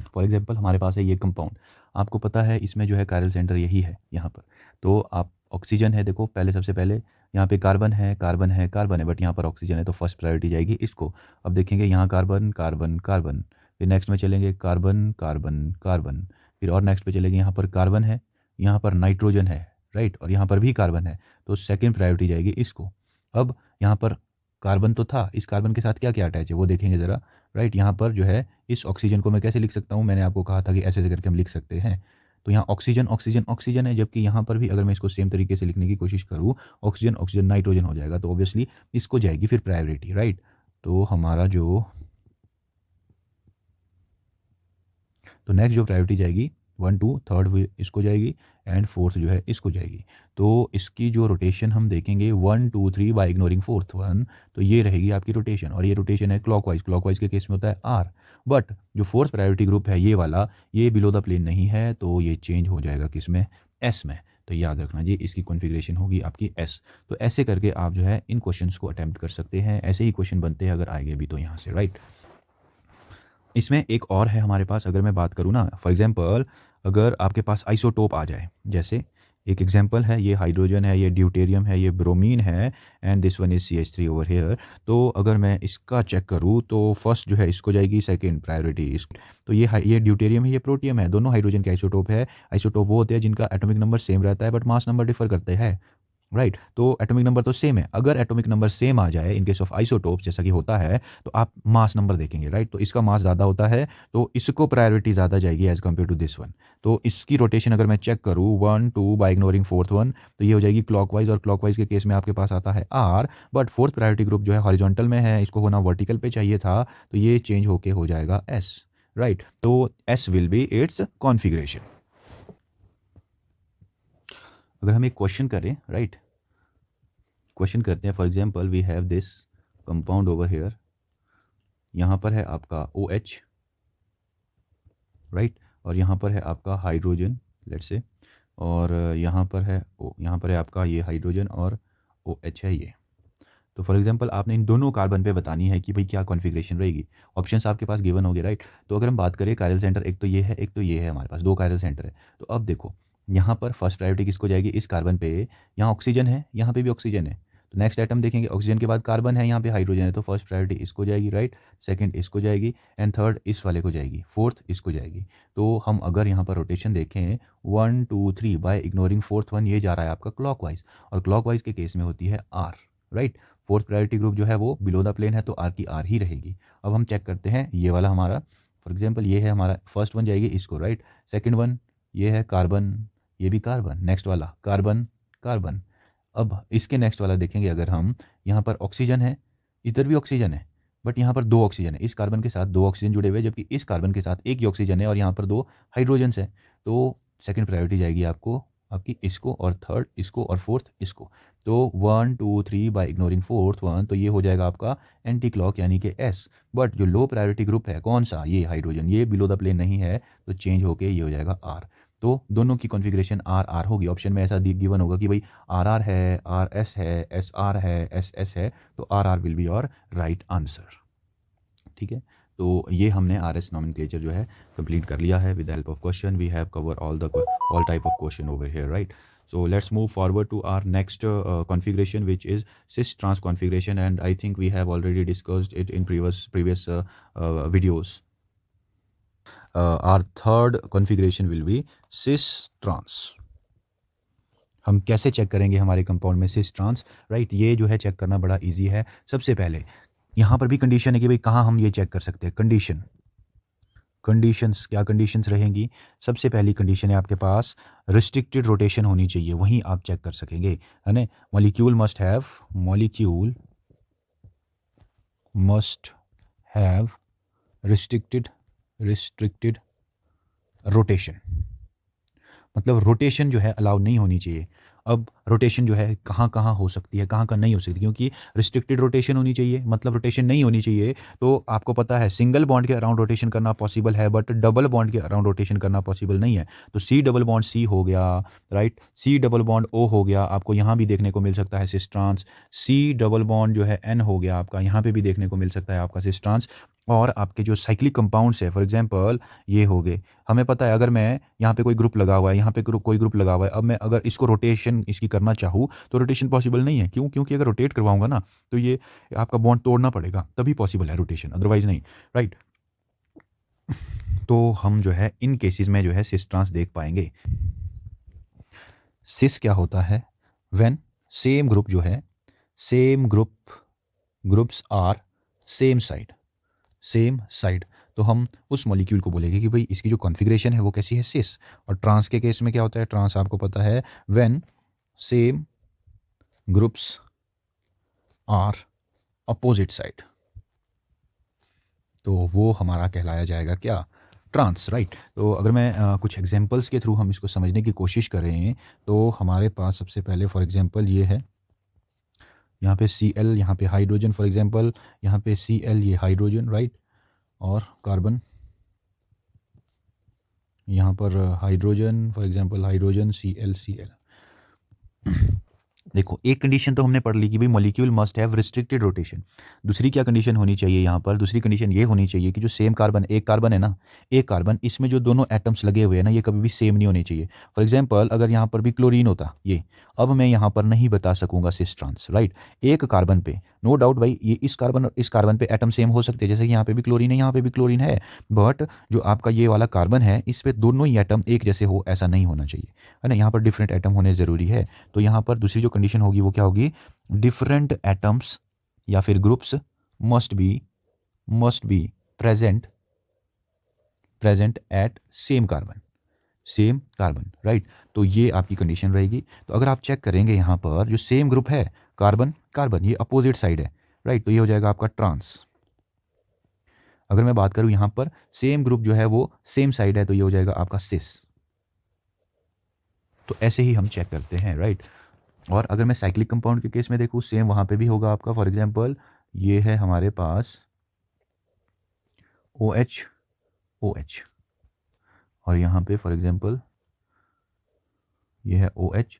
Speaker 1: फॉर एग्जांपल हमारे पास है ये कंपाउंड, आपको पता है इसमें जो है कायरल सेंटर यही है यहाँ पर। तो आप ऑक्सीजन है, देखो पहले सबसे पहले यहाँ पे कार्बन है, कार्बन है, कार्बन है, बट यहाँ पर ऑक्सीजन है तो फर्स्ट प्रायोरिटी जाएगी इसको। अब देखेंगे यहाँ कार्बन कार्बन कार्बन, फिर नेक्स्ट में चलेंगे कार्बन कार्बन कार्बन, फिर और नेक्स्ट पे चलेंगे यहाँ पर कार्बन है, यहाँ पर नाइट्रोजन है राइट, और यहाँ पर भी कार्बन है तो सेकेंड प्रायोरिटी जाएगी इसको। अब यहाँ पर कार्बन तो था, इस कार्बन के साथ क्या क्या अटैच है वो देखेंगे ज़रा राइट। यहाँ पर जो है इस ऑक्सीजन को मैं कैसे लिख सकता हूँ, मैंने आपको कहा था कि ऐसे ऐसे करके हम लिख सकते हैं। तो यहाँ ऑक्सीजन ऑक्सीजन ऑक्सीजन है, जबकि यहाँ पर भी अगर मैं इसको सेम तरीके से लिखने की कोशिश करूँ, ऑक्सीजन ऑक्सीजन नाइट्रोजन हो जाएगा, तो ऑब्वियसली इसको जाएगी फिर प्रायोरिटी राइट। तो हमारा जो तो नेक्स्ट जो प्रायोरिटी जाएगी 1 2 थर्ड इसको जाएगी एंड फोर्थ जो है इसको जाएगी। तो इसकी जो रोटेशन हम देखेंगे 1 2 3 बाय इग्नोरिंग फोर्थ 1, तो ये रहेगी आपकी रोटेशन, और ये रोटेशन है क्लॉकवाइज, क्लॉकवाइज के केस में होता है आर। बट जो फोर्थ प्रायोरिटी ग्रुप है ये वाला, ये बिलो द प्लेन नहीं है तो ये चेंज हो जाएगा किस में, एस में। तो याद रखना जी इसकी कॉन्फ़िगरेशन होगी आपकी एस। तो ऐसे करके आप जो है इन क्वेश्चंस को अटैम्प्ट कर सकते हैं, ऐसे ही क्वेश्चन बनते हैं अगर आएंगे भी तो यहाँ से राइट। इसमें एक और है हमारे पास, अगर मैं बात करूँ ना, फॉर एग्जांपल अगर आपके पास आइसोटोप आ जाए, जैसे एक एग्जांपल है ये हाइड्रोजन है, ये ड्यूटेरियम है, ये ब्रोमीन है and this one is CH3 over here. तो अगर मैं इसका चेक करूँ तो फर्स्ट जो है इसको जाएगी सेकंड प्रायोरिटी इस। तो ये ड्यूटेरियम है, ये प्रोटियम है, दोनों हाइड्रोजन के आइसोटोप है। आइसोटोप वो होते हैं जिनका एटॉमिक नंबर सेम रहता है बट मास नंबर डिफर करते हैं राइट। तो एटॉमिक नंबर तो सेम है, अगर एटॉमिक नंबर सेम आ जाए इन केस ऑफ आइसोटोप जैसा कि होता है, तो आप मास नंबर देखेंगे राइट। तो इसका मास ज़्यादा होता है तो इसको प्रायोरिटी ज़्यादा जाएगी as compare to this one. तो इसकी रोटेशन अगर मैं चेक करूँ 1 2 बाय इग्नोरिंग फोर्थ 1, तो ये हो जाएगी क्लॉकवाइज, और क्लॉकवाइज के केस में आपके पास आता है R. But fourth priority group जो है हॉरिजॉन्टल में है, इसको होना वर्टिकल पे चाहिए था, तो ये चेंज होके हो जाएगा एस राइट। तो S will be its configuration. अगर हम एक क्वेश्चन करें राइट, क्वेश्चन करते हैं, for example we have this compound over here, यहाँ पर है आपका OH राइट, और यहाँ पर है आपका हाइड्रोजन लेट्स से, और यहाँ पर है आपका ये हाइड्रोजन और OH है ये। तो फॉर एग्जांपल आपने इन दोनों कार्बन पे बतानी है कि भाई क्या कॉन्फ़िगरेशन रहेगी। ऑप्शंस आपके पास गिवन हो गए राइट। तो अगर हम बात करें कायरल सेंटर, एक तो ये है, एक तो ये है, हमारे पास दो कायरल सेंटर है। तो अब देखो यहाँ पर फर्स्ट प्रायोरिटी किसको जाएगी, इस कार्बन पे, यहाँ ऑक्सीजन है, यहाँ पे भी ऑक्सीजन है, तो नेक्स्ट आइटम देखेंगे, ऑक्सीजन के बाद कार्बन है, यहाँ पे हाइड्रोजन है, तो फर्स्ट प्रायोरिटी इसको जाएगी, राइट, सेकंड इसको जाएगी, एंड थर्ड इस वाले को जाएगी, फोर्थ इसको जाएगी। तो हम अगर यहाँ पर रोटेशन देखें 1 2 3 बाय इग्नोरिंग फोर्थ वन, ये जा रहा है आपका क्लॉकवाइज, और क्लॉकवाइज के केस में होती है R, right. Fourth priority group जो है वो बिलो द प्लेन है, तो आर की आर ही रहेगी। अब हम चेक करते हैं ये वाला हमारा, फॉर एग्जाम्पल ये है हमारा फर्स्ट वन जाएगी इसको, राइट, सेकेंड वन ये है कार्बन, ये भी कार्बन, नेक्स्ट वाला कार्बन कार्बन। अब इसके नेक्स्ट वाला देखेंगे अगर हम, यहाँ पर ऑक्सीजन है, इधर भी ऑक्सीजन है, बट यहाँ पर दो ऑक्सीजन है, इस कार्बन के साथ दो ऑक्सीजन जुड़े हुए, जबकि इस कार्बन के साथ एक ही ऑक्सीजन है, और यहाँ पर दो हाइड्रोजन्स है। तो सेकंड प्रायोरिटी जाएगी आपको आपकी इसको, और थर्ड इसको, और फोर्थ इसको। तो 1 2 3 बाय इग्नोरिंग फोर्थ वन, तो ये हो जाएगा आपका एंटी क्लॉक यानी कि एस। बट जो लो प्रायोरिटी ग्रुप है कौन सा, ये हाइड्रोजन, ये बिलो द प्लेन नहीं है, तो चेंज होके ये हो जाएगा आर। तो दोनों की कॉन्फ़िगरेशन आर आर होगी। ऑप्शन में ऐसा गिवन होगा कि भाई आर आर है, आर एस है, एस आर है, एस एस है, तो R R will be your right answer. ठीक है, तो ये हमने आर एस नॉमेनक्लेचर जो है कंप्लीट कर लिया है। With help of question we have cover all type of question over here, right. So let's move forward to our next configuration, which is cis trans configuration, and I think we have already discussed it in previous videos. Our third configuration will be cis trans. हम कैसे check करेंगे हमारे compound में cis trans, right. ये जो है check करना बड़ा इजी है। सबसे पहले यहाँ पर भी कंडीशन है कि भाई कहाँ हम ये चेक कर सकते हैं, कंडीशंस क्या कंडीशंस रहेंगी। सबसे पहली कंडीशन है आपके पास रिस्ट्रिक्टेड रोटेशन होनी चाहिए, वहीं आप चेक कर सकेंगे, है ना। Molecule must have restricted rotation, मतलब रोटेशन जो है अलाउ नहीं होनी चाहिए। अब रोटेशन जो है कहाँ कहाँ हो सकती है, कहाँ कहाँ नहीं हो सकती, क्योंकि रिस्ट्रिक्टेड रोटेशन होनी चाहिए, मतलब रोटेशन नहीं होनी चाहिए। तो आपको पता है सिंगल बॉन्ड के अराउंड रोटेशन करना पॉसिबल है, बट डबल बॉन्ड के अराउंड रोटेशन करना पॉसिबल नहीं है। तो सी डबल बॉन्ड सी हो गया, right, C double bond O हो गया, आपको यहाँ भी देखने को मिल सकता है cis trans. C double bond जो है एन हो गया आपका, यहाँ पे भी देखने को मिल सकता है आपका सिस ट्रांस। और आपके जो साइक्लिक कंपाउंड्स है, फॉर एग्जांपल ये हो गए, हमें पता है अगर मैं यहाँ पे कोई ग्रुप लगा हुआ है, यहाँ पे कोई ग्रुप लगा हुआ है, अब मैं अगर इसको रोटेशन इसकी करना चाहूँ तो रोटेशन पॉसिबल नहीं है। क्यों? क्योंकि अगर रोटेट करवाऊंगा ना तो ये आपका बॉन्ड तोड़ना पड़ेगा, तभी पॉसिबल है रोटेशन, अदरवाइज नहीं, राइट। तो हम जो है इन केसेस में जो है सिस ट्रांस देख पाएंगे। सिस क्या होता है, व्हेन सेम ग्रुप जो है, same groups are same side, तो हम उस मॉलिक्यूल को बोलेंगे कि भाई इसकी जो कॉन्फ़िगरेशन है वो कैसी है, सिस। और ट्रांस के केस में क्या होता है, ट्रांस आपको पता है when same groups are opposite side, तो वो हमारा कहलाया जाएगा क्या, ट्रांस, राइट। तो अगर मैं कुछ एग्जांपल्स के थ्रू हम इसको समझने की कोशिश करें तो हमारे पास सबसे पहले फॉर एग्जांपल ये है, यहाँ पे Cl, यहाँ पे हाइड्रोजन, फॉर एग्जांपल यहाँ पे Cl ये हाइड्रोजन, राइट, और कार्बन, यहाँ पर hydrogen, for example hydrogen Cl। देखो एक कंडीशन तो हमने पढ़ ली कि भाई molecule must have restricted rotation. दूसरी क्या कंडीशन होनी चाहिए यहाँ पर, दूसरी कंडीशन ये होनी चाहिए कि जो सेम कार्बन, एक कार्बन है ना, एक कार्बन, इसमें जो दोनों एटम्स लगे हुए हैं ना, ये कभी भी सेम नहीं होने चाहिए। फॉर एग्जांपल अगर यहाँ पर भी क्लोरीन होता ये, अब मैं यहाँ पर नहीं बता सकूंगा सिस ट्रांस, राइट। एक कार्बन पे नो डाउट भाई ये इस कार्बन और इस कार्बन पे एटम सेम हो सकते हैं, जैसे कि यहाँ पे भी क्लोरीन है, यहाँ पे भी क्लोरीन है, बट जो आपका ये वाला कार्बन है इस पे दोनों ही एटम एक जैसे हो, ऐसा नहीं होना चाहिए, है ना। यहाँ पर डिफरेंट एटम होने ज़रूरी है। तो यहाँ पर दूसरी जो कंडीशन होगी वो क्या होगी, डिफरेंट एटम्स या फिर groups must be present at same carbon, right. तो ये आपकी कंडीशन रहेगी। तो अगर आप चेक करेंगे यहाँ पर जो सेम ग्रुप है कार्बन ये अपोजिट साइड है, राइट, तो ये हो जाएगा आपका ट्रांस। अगर मैं बात करूँ यहाँ पर सेम ग्रुप जो है वो सेम साइड है, तो ये हो जाएगा आपका सिस। तो ऐसे ही हम चेक करते हैं, राइट। और अगर मैं साइक्लिक कंपाउंड के केस में देखूँ, सेम वहाँ पे भी होगा आपका। फॉर एग्जांपल ये है हमारे पास OH और यहाँ पे फॉर एग्जांपल ये है OH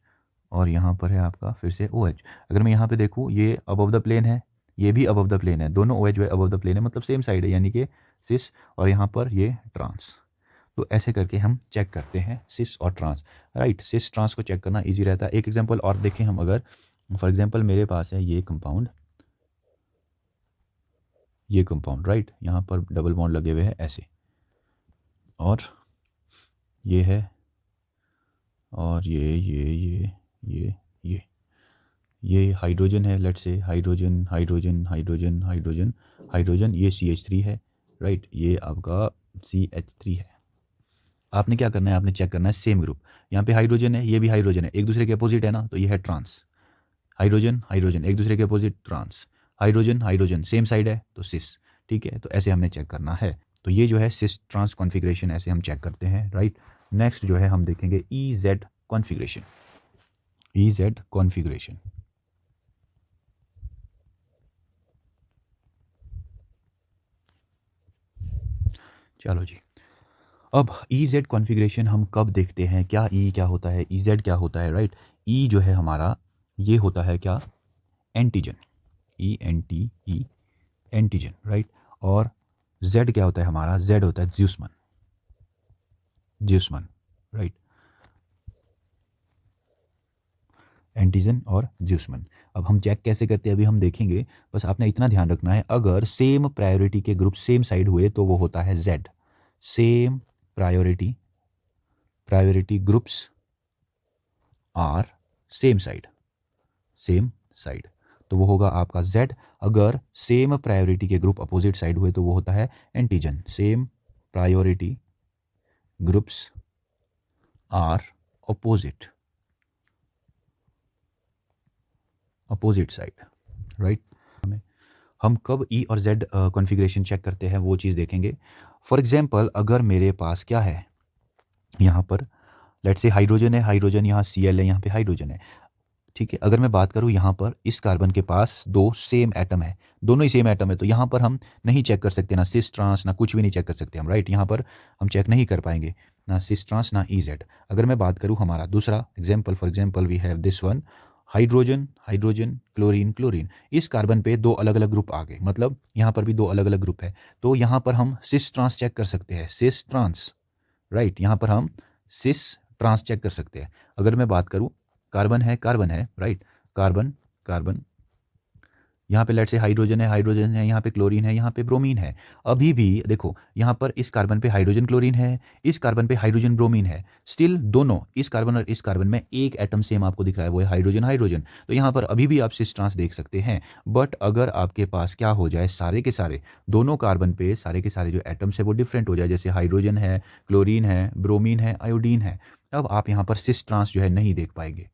Speaker 1: और यहाँ पर है आपका फिर से OH। अगर मैं यहाँ पे देखूँ ये अबव द प्लेन है, ये भी अबव द प्लेन है, दोनों OH जो है अबव द प्लेन है, मतलब सेम साइड है, यानी कि सिस, और यहाँ पर ये ट्रांस। तो ऐसे करके हम चेक करते हैं सिस और ट्रांस, राइट। सिस ट्रांस को चेक करना इजी रहता है। एक एग्जांपल और देखें हम, अगर फॉर एग्जांपल मेरे पास है ये कंपाउंड, राइट, यहाँ पर डबल बॉन्ड लगे हुए हैं ऐसे, और ये है, और ये हाइड्रोजन है, let's say hydrogen hydrogen hydrogen hydrogen hydrogen, ये CH3 है, राइट, ये आपका CH3 है। आपने क्या करना है, आपने चेक करना है सेम ग्रुप, यहाँ पे हाइड्रोजन है, ये भी हाइड्रोजन है, एक दूसरे के अपोजिट है ना, तो ये है ट्रांस। हाइड्रोजन हाइड्रोजन एक दूसरे के opposite, trans. Hydrogen hydrogen same side है तो सिस, ठीक है। तो ऐसे हमने चेक करना है। तो ये जो है सिस ट्रांस कॉन्फ़िगरेशन ऐसे हम चेक करते हैं, राइट। नेक्स्ट जो है हम देखेंगे EZ कॉन्फ़िगरेशन। EZ कॉन्फ़िगरेशन, चलो जी। अब EZ कॉन्फ़िगरेशन हम कब देखते हैं, क्या E क्या होता है, EZ क्या होता है, राइट। E जो है हमारा ये होता है क्या, एंटीजन, ENTE एंटीजन, राइट। और Z क्या होता है हमारा, Z होता है ज्यूसमन, राइट, एंटीजन और ज्यूसमन। अब हम चेक कैसे करते हैं अभी हम देखेंगे, बस आपने इतना ध्यान रखना है, अगर सेम प्रायोरिटी के ग्रुप सेम साइड हुए तो वो होता है Z। Same priority groups are same side, तो वो होगा आपका Z। अगर सेम प्रायोरिटी के ग्रुप अपोजिट साइड हुए तो वो होता है एंटीजन। Same priority groups are opposite side, right. हम कब E और Z कॉन्फ़िगरेशन चेक करते हैं वो चीज़ देखेंगे। फॉर एग्जांपल अगर मेरे पास क्या है, यहाँ पर लेट्स से हाइड्रोजन है, हाइड्रोजन यहाँ Cl है, यहाँ पे हाइड्रोजन है, ठीक है। अगर मैं बात करूँ यहाँ पर इस कार्बन के पास दो सेम एटम है, दोनों ही सेम एटम है, तो यहाँ पर हम नहीं चेक कर सकते, ना सिस ट्रांस ना कुछ भी नहीं चेक कर सकते हम, राइट। यहाँ पर हम चेक नहीं कर पाएंगे, ना सिस ट्रांस ना EZ। अगर मैं बात करूँ हमारा दूसरा example, for example we have this one, hydrogen hydrogen chlorine chlorine, इस कार्बन पे दो अलग अलग ग्रुप आ गए, मतलब यहाँ पर भी दो अलग अलग ग्रुप है, तो यहाँ पर हम सिस ट्रांस चेक कर सकते हैं, सिस ट्रांस, राइट। यहाँ पर हम सिस ट्रांस चेक कर सकते हैं। अगर मैं बात करूँ कार्बन है, राइट, कार्बन कार्बन, यहाँ पे लेट से हाइड्रोजन है, यहाँ पे क्लोरीन है, यहाँ पे ब्रोमीन है। अभी भी देखो यहाँ पर इस कार्बन पे हाइड्रोजन क्लोरीन है, इस कार्बन पे हाइड्रोजन ब्रोमीन है, स्टिल दोनों इस कार्बन और इस कार्बन में एक एटम सेम आपको दिख रहा है, वो है हाइड्रोजन। तो यहाँ पर अभी भी आप सिस ट्रांस देख सकते हैं। बट अगर आपके पास क्या हो जाए, सारे के सारे दोनों कार्बन पे सारे के सारे जो एटम्स है वो डिफरेंट हो जाए, जैसे हाइड्रोजन है, क्लोरीन है, ब्रोमीन है, आयोडीन है, तब आप यहाँ पर सिस ट्रांस जो है नहीं देख पाएंगे,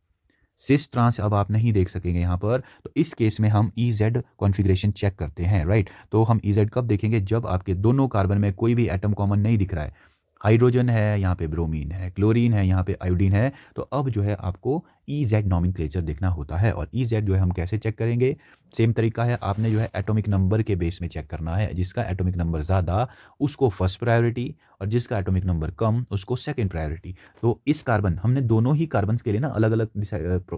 Speaker 1: सिस ट्रांस अब आप नहीं देख सकेंगे यहाँ पर। तो इस केस में हम EZ कॉन्फ़िगरेशन चेक करते हैं, राइट। तो हम EZ कब देखेंगे, जब आपके दोनों कार्बन में कोई भी एटम कॉमन नहीं दिख रहा है, हाइड्रोजन है, यहाँ पे ब्रोमीन है, क्लोरीन है, यहाँ पे आयोडीन है, तो अब जो है आपको EZ नॉमेनक्लेचर देखना होता है। और EZ जो है हम कैसे चेक करेंगे, सेम तरीका है, आपने जो है एटॉमिक नंबर के बेस में चेक करना है, जिसका एटॉमिक नंबर ज़्यादा उसको फर्स्ट प्रायोरिटी, और जिसका एटॉमिक नंबर कम उसको सेकंड प्रायोरिटी। तो इस कार्बन, हमने दोनों ही कार्बन्स के लिए ना अलग अलग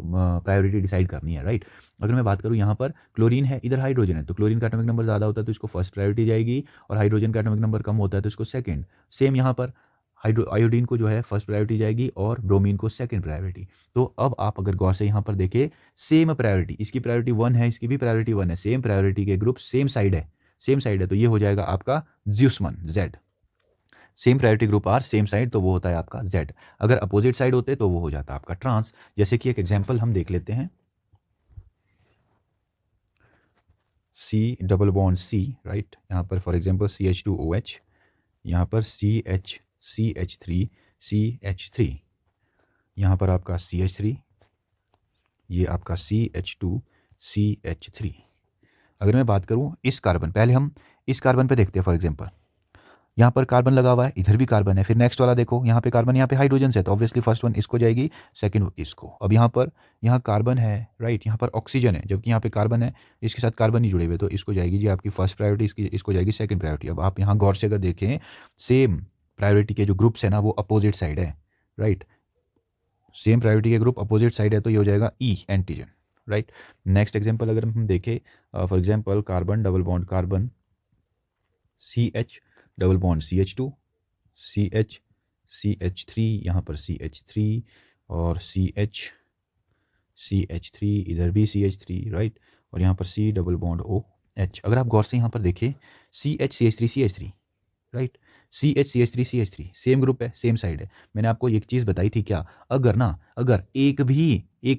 Speaker 1: प्रायोरिटी डिसाइड करनी है, राइट। अगर मैं बात करूँ यहाँ पर क्लोरीन है, इधर हाइड्रोजन है, तो क्लोरीन का एटॉमिक नंबर ज़्यादा होता है तो इसको फर्स्ट प्रायोरिटी जाएगी, और हाइड्रोजन का एटॉमिक नंबर कम होता है तो इसको सेकंड। सेम यहाँ पर आयोडीन को जो है फर्स्ट प्रायोरिटी जाएगी और ब्रोमीन को सेकंड प्रायोरिटी। तो अब आप अगर गौर से यहाँ पर देखें, सेम प्रायोरिटी, इसकी प्रायोरिटी 1 है, इसकी भी प्रायोरिटी 1 है, सेम प्रायोरिटी के ग्रुप सेम साइड है, तो ये हो जाएगा आपका ज्यूसमन, Z। Same priority group are same side, तो वो होता है आपका Z। अगर अपोजिट साइड होते तो वो हो जाता आपका ट्रांस। जैसे कि एक एग्जाम्पल हम देख लेते हैं, C double bond C, right, यहाँ पर फॉर एग्जाम्पल CH2OH, यहाँ पर CH3, यहाँ पर आपका CH3, ये आपका CH2CH3। अगर मैं बात करूँ इस कार्बन, पहले हम इस कार्बन पे देखते हैं, फॉर एग्जांपल यहाँ पर कार्बन लगा हुआ है, इधर भी कार्बन है, फिर नेक्स्ट वाला देखो, यहाँ पे कार्बन, यहाँ पे हाइड्रोजन है, तो ऑब्वियसली फर्स्ट वन इसको जाएगी, सेकंड इसको। अब यहाँ पर यहाँ कार्बन है, राइट, यहाँ पर ऑक्सीजन है, जबकि यहाँ पे कार्बन है, इसके साथ कार्बन नहीं जुड़े हुए, तो इसको जाएगी जी आपकी फर्स्ट प्रायोरिटी, इसको जाएगी सेकंड प्रायोरिटी। अब आप यहाँ गौर से अगर देखें, सेम प्रायोरिटी के जो ग्रुप्स है ना वो अपोजिट साइड है, राइट, सेम प्रायोरिटी के ग्रुप अपोजिट साइड है, तो ये हो जाएगा E antigen, right. Next example अगर हम देखें, for example carbon double bond CH double bond CH2, CH CH3, यहाँ पर CH3 और CH3, इधर भी CH3, राइट, और यहाँ पर C डबल बॉन्ड OH। अगर आप गौर से यहाँ पर देखें CH right, CH3 same group है, सेम साइड है। मैंने आपको एक चीज़ बताई थी क्या, अगर एक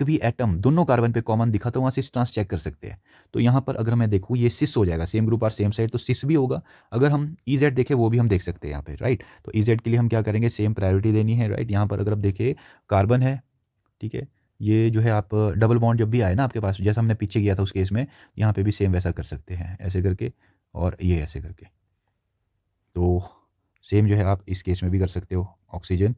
Speaker 1: भी एटम दोनों कार्बन पे कॉमन दिखा तो वहाँ सिस ट्रांस चेक कर सकते हैं। तो यहाँ पर अगर मैं देखूँ ये सिस हो जाएगा, सेम ग्रुप और सेम साइड, तो सिस भी होगा। अगर हम EZ देखें वो भी हम देख सकते हैं यहाँ पे, राइट। तो EZ के लिए हम क्या करेंगे, सेम प्रायोरिटी देनी है, राइट। यहाँ पर अगर आप देखें कार्बन है, ठीक है, ये जो है आप डबल बॉन्ड जब भी आए ना आपके पास, जैसा हमने पीछे किया था उस केस में, यहाँ पे भी सेम वैसा कर सकते हैं, ऐसे करके और ये ऐसे करके। तो सेम जो है आप इस केस में भी कर सकते हो, ऑक्सीजन।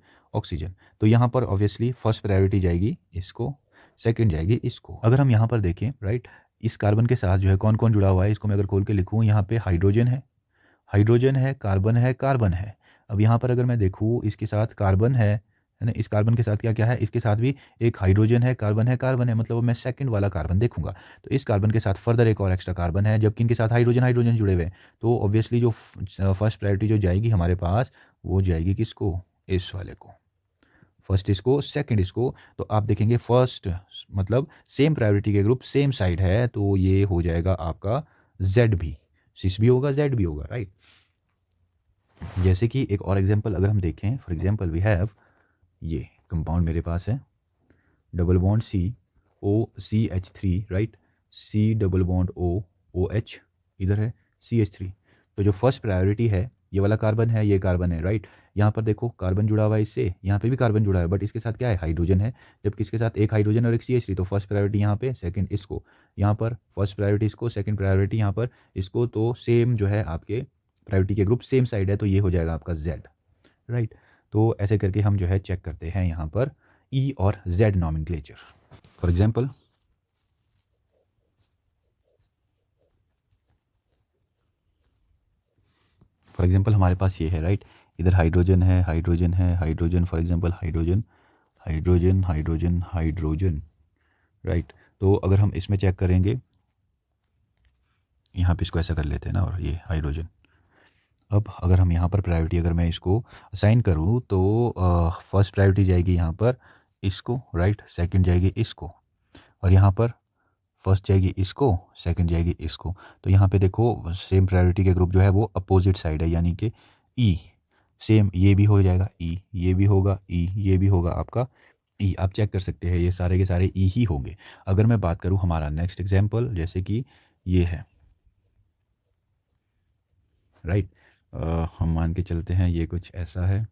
Speaker 1: तो यहाँ पर ऑब्वियसली फर्स्ट प्रायोरिटी जाएगी इसको, सेकंड जाएगी इसको। अगर हम यहाँ पर देखें, राइट, इस कार्बन के साथ जो है कौन कौन जुड़ा हुआ है, इसको मैं अगर खोल के लिखूँ, यहाँ पे हाइड्रोजन है, कार्बन है। अब यहाँ पर अगर मैं देखूँ इसके साथ कार्बन है ना, इस कार्बन के साथ क्या क्या है, इसके साथ भी एक हाइड्रोजन है, कार्बन है, मतलब मैं सेकंड वाला कार्बन देखूंगा। तो इस कार्बन के साथ फर्दर एक और एक्स्ट्रा कार्बन है, जबकि इनके साथ हाइड्रोजन जुड़े हुए हैं। तो ऑब्वियसली जो फर्स्ट प्रायोरिटी जो जाएगी हमारे पास, वो जाएगी किसको, इस वाले को, फर्स्ट इसको, सेकंड इसको। तो आप देखेंगे फर्स्ट मतलब सेम प्रायोरिटी के ग्रुप सेम साइड है, तो ये हो जाएगा आपका जेड भी, सिस भी होगा, जेड भी होगा, राइट। जैसे कि एक और एग्जांपल अगर हम देखें, फॉर एग्जांपल वी हैव, ये कंपाउंड मेरे पास है, double bond COCH3, right, C double bond OH, इधर है CH3। तो जो फर्स्ट प्रायोरिटी है ये वाला कार्बन है, ये कार्बन है, राइट। यहाँ पर देखो कार्बन जुड़ा हुआ है इससे, यहाँ पे भी कार्बन जुड़ा है, बट इसके साथ क्या है, हाइड्रोजन है, जबकि इसके साथ एक हाइड्रोजन और एक CH3। तो फर्स्ट प्रायोरिटी यहाँ पे, सेकंड इसको, यहाँ पर फर्स्ट प्रायोरिटी इसको, सेकंड प्रायोरिटी यहाँ पर इसको। तो सेम जो है आपके प्रायोरिटी के ग्रुप सेम साइड है, तो ये हो जाएगा आपका Z, राइट। तो ऐसे करके हम जो है चेक करते हैं यहाँ पर E और Z नॉमेनक्लेचर। फॉर एग्जांपल हमारे पास ये है, राइट, इधर हाइड्रोजन है, फॉर एग्जांपल हाइड्रोजन, राइट। तो अगर हम इसमें चेक करेंगे, यहाँ पे इसको ऐसा कर लेते हैं ना, और ये हाइड्रोजन। अब अगर हम यहाँ पर प्रायोरिटी अगर मैं इसको असाइन करूँ, तो फर्स्ट प्रायोरिटी जाएगी यहाँ पर इसको, राइट, सेकंड जाएगी इसको, और यहाँ पर फर्स्ट जाएगी इसको, सेकंड जाएगी इसको। तो यहाँ पे देखो सेम प्रायोरिटी के ग्रुप जो है वो अपोजिट साइड है, यानी कि ई, सेम ये भी हो जाएगा ई, ये भी होगा ई, ये भी होगा आपका ई। आप चेक कर सकते हैं ये सारे के सारे ई ही होंगे। अगर मैं बात करूँ हमारा नेक्स्ट एग्जाम्पल, जैसे कि ये है, राइट, हम मान के चलते हैं ये कुछ ऐसा है,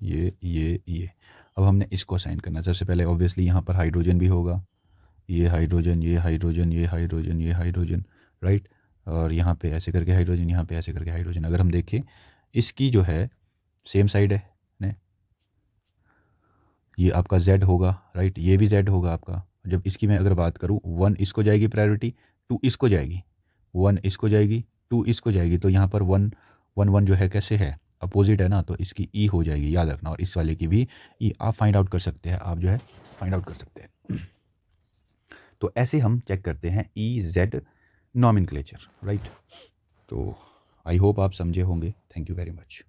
Speaker 1: ये अब हमने इसको असाइन करना। सबसे पहले ऑब्वियसली यहाँ पर हाइड्रोजन भी होगा, ये हाइड्रोजन, राइट, और यहाँ पे ऐसे करके हाइड्रोजन, यहाँ पे ऐसे करके हाइड्रोजन। अगर हम देखें इसकी जो है सेम साइड है ने, ये आपका Z होगा, राइट, ये भी Z होगा आपका। जब इसकी मैं अगर बात करूँ, 1 इसको जाएगी प्रायोरिटी, 2 इसको जाएगी, 1 इसको जाएगी, 2 इसको जाएगी। तो यहाँ पर 1 जो है कैसे है, अपोजिट है ना, तो इसकी E हो जाएगी, याद रखना। और इस वाले की भी E आप फाइंड आउट कर सकते हैं, आप जो है फाइंड आउट कर सकते हैं। तो ऐसे हम चेक करते हैं EZ नॉमेनक्लेचर, राइट। तो आई होप आप समझे होंगे। Thank you very much.